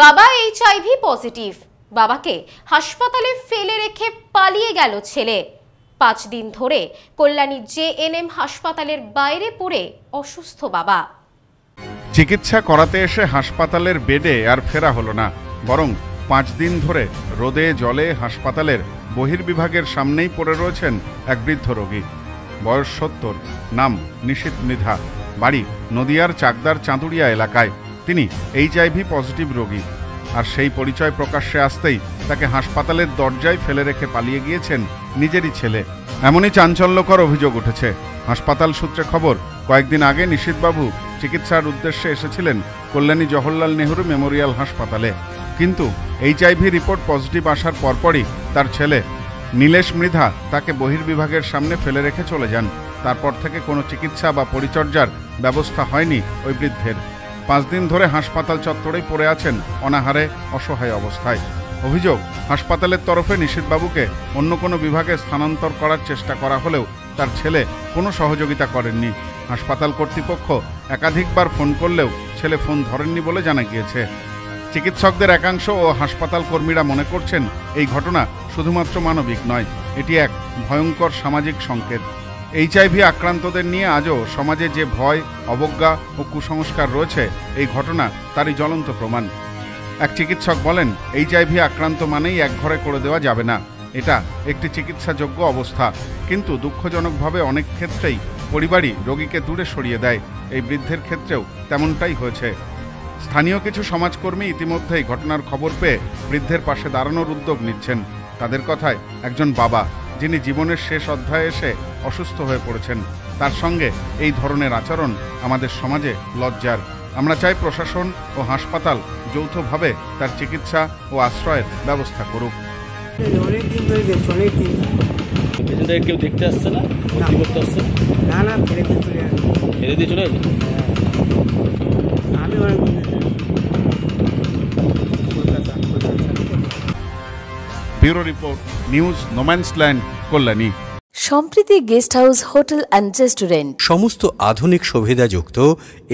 বাবা HIV positive. বাবাকে হাসপাতালে ফেলে রেখে পালিয়ে গেল ছেলে। 5 দিন ধরে কল্যাণী জেএনএম হাসপাতালের বাইরে পড়ে অসুস্থ বাবা। চিকিৎসা করাতে এসে হাসপাতালের বেডে আর ফেরা হলো না, বরং 5 দিন ধরে রোদে জলে হাসপাতালের বহির্বিভাগের সামনেই পড়ে রয়েছেন এক বৃদ্ধ রোগী। বয়স 70, নাম নিশীথ মৃধা, বাড়ি নদিয়ার চাকদার চাঁদুরিয়া এলাকায়। তিনি এইচআইভি পজিটিভ রোগী, আর সেই পরিচয় প্রকাশ্যে আসতেই তাকে হাসপাতালের দরজায় ফেলে রেখে পালিয়ে গিয়েছেন নিজেরই ছেলে। এমনই চাঞ্চল্যকর অভিযোগ উঠেছে। হাসপাতাল সূত্রে খবর, কয়েকদিন আগে নিশীথবাবু চিকিৎসার উদ্দেশ্যে এসেছিলেন কল্যাণী জওহরলাল নেহরু মেমোরিয়াল হাসপাতালে, কিন্তু এইচআইভি রিপোর্ট পজিটিভ আসার পরপরই তার ছেলে নীলেশ মৃধা তাকে বহির্বিভাগের সামনে ফেলে রেখে চলে যান। তারপর থেকে কোনো চিকিৎসা বা পরিচর্যার ব্যবস্থা হয়নি ওই বৃদ্ধের। 5 দিন ধরে হাসপাতাল চত্বরেই পড়ে আছেন অনাহারে, অসহায় অবস্থায়। অভিযোগ, হাসপাতালের তরফে নিশীথবাবুকে অন্য কোনো বিভাগে স্থানান্তর করার চেষ্টা করা হলেও তার ছেলে কোনো সহযোগিতা করেননি। হাসপাতাল কর্তৃপক্ষ একাধিকবার ফোন করলেও ছেলে ফোন ধরেননি বলে জানা গিয়েছে। চিকিৎসকদের একাংশ ও হাসপাতাল কর্মীরা মনে করছেন এই ঘটনা শুধুমাত্র মানবিক নয়, এটি এক ভয়ঙ্কর সামাজিক সংকেত। এইচআইভি আক্রান্তদের নিয়ে আজও সমাজে যে ভয়, অবজ্ঞা ও কুসংস্কার রয়েছে, এই ঘটনা তারই জ্বলন্ত প্রমাণ। এক চিকিৎসক বলেন, এইচআইভি আক্রান্ত মানেই একঘরে করে দেওয়া যাবে না, এটা একটি চিকিৎসাযোগ্য অবস্থা। কিন্তু দুঃখজনকভাবে অনেক ক্ষেত্রেই পরিবারই রোগীকে দূরে সরিয়ে দেয়। এই বৃদ্ধের ক্ষেত্রেও তেমনটাই হয়েছে। স্থানীয় কিছু সমাজকর্মী ইতিমধ্যেই ঘটনার খবর পেয়ে বৃদ্ধের পাশে দাঁড়ানোর উদ্যোগ নিচ্ছেন। তাদের কথায়, একজন বাবা যিনি জীবনের শেষ অধ্যায়ে এসে অসুস্থ হয়ে পড়েছেন, তার সঙ্গে এই ধরনের আচরণ আমাদের সমাজে লজ্জার। আমরা চাই প্রশাসন ও হাসপাতাল যৌথভাবে তার চিকিৎসা ও আশ্রয়ের ব্যবস্থা করুক। অনেকদিন ধরে দেখছি, অনেকদিন কেউ দেখতে আসছে না, ভর্তি করতে আসছে না, না ফেলে দিয়ে চলে আসে। ফেলে দিয়ে চলে আসে। আমি অনেকদিন bureau report, news no man's land, Kalyani. Sampriti guest house, hotel and restaurant. সমস্ত আধুনিক সুবিধাযুক্ত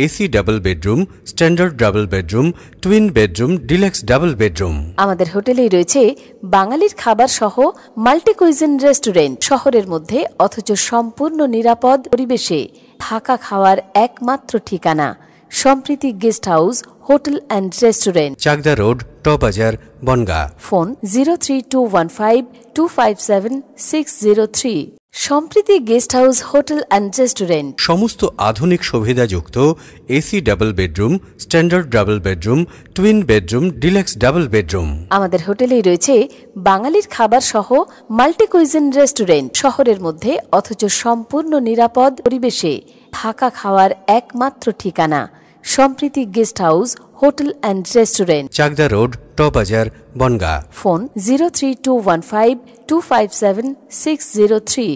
AC double bedroom, standard double bedroom, twin bedroom, deluxe double bedroom. আমাদের হোটেলেই রয়েছে বাঙালির খাবার সহ মাল্টি কুইজিন রেস্টুরেন্ট। শহরের মধ্যে অথচ সম্পূর্ণ নিরাপদ পরিবেশে থাকা খাওয়ার একমাত্র ঠিকানা Sampriti guest house, hotel and restaurant, Chakdah road, টবাজার, Bongaon. Phone 03215257 Sampriti guest house, hotel and restaurant. সমস্ত আধুনিক সুবিধাযুক্ত AC double bedroom, standard double bedroom, twin bedroom, deluxe double bedroom. আমাদের হোটেলেই রয়েছে বাঙালির খাবার সহ মাল্টি কুইজিন রেস্টুরেন্ট। শহরের মধ্যে অথচ সম্পূর্ণ নিরাপদ পরিবেশে থাকা খাওয়ার একমাত্র ঠিকানা Sampriti guest house, hotel and restaurant, Chakdah road, টবাজার, বনগাঁ। ফোন 03215257 603।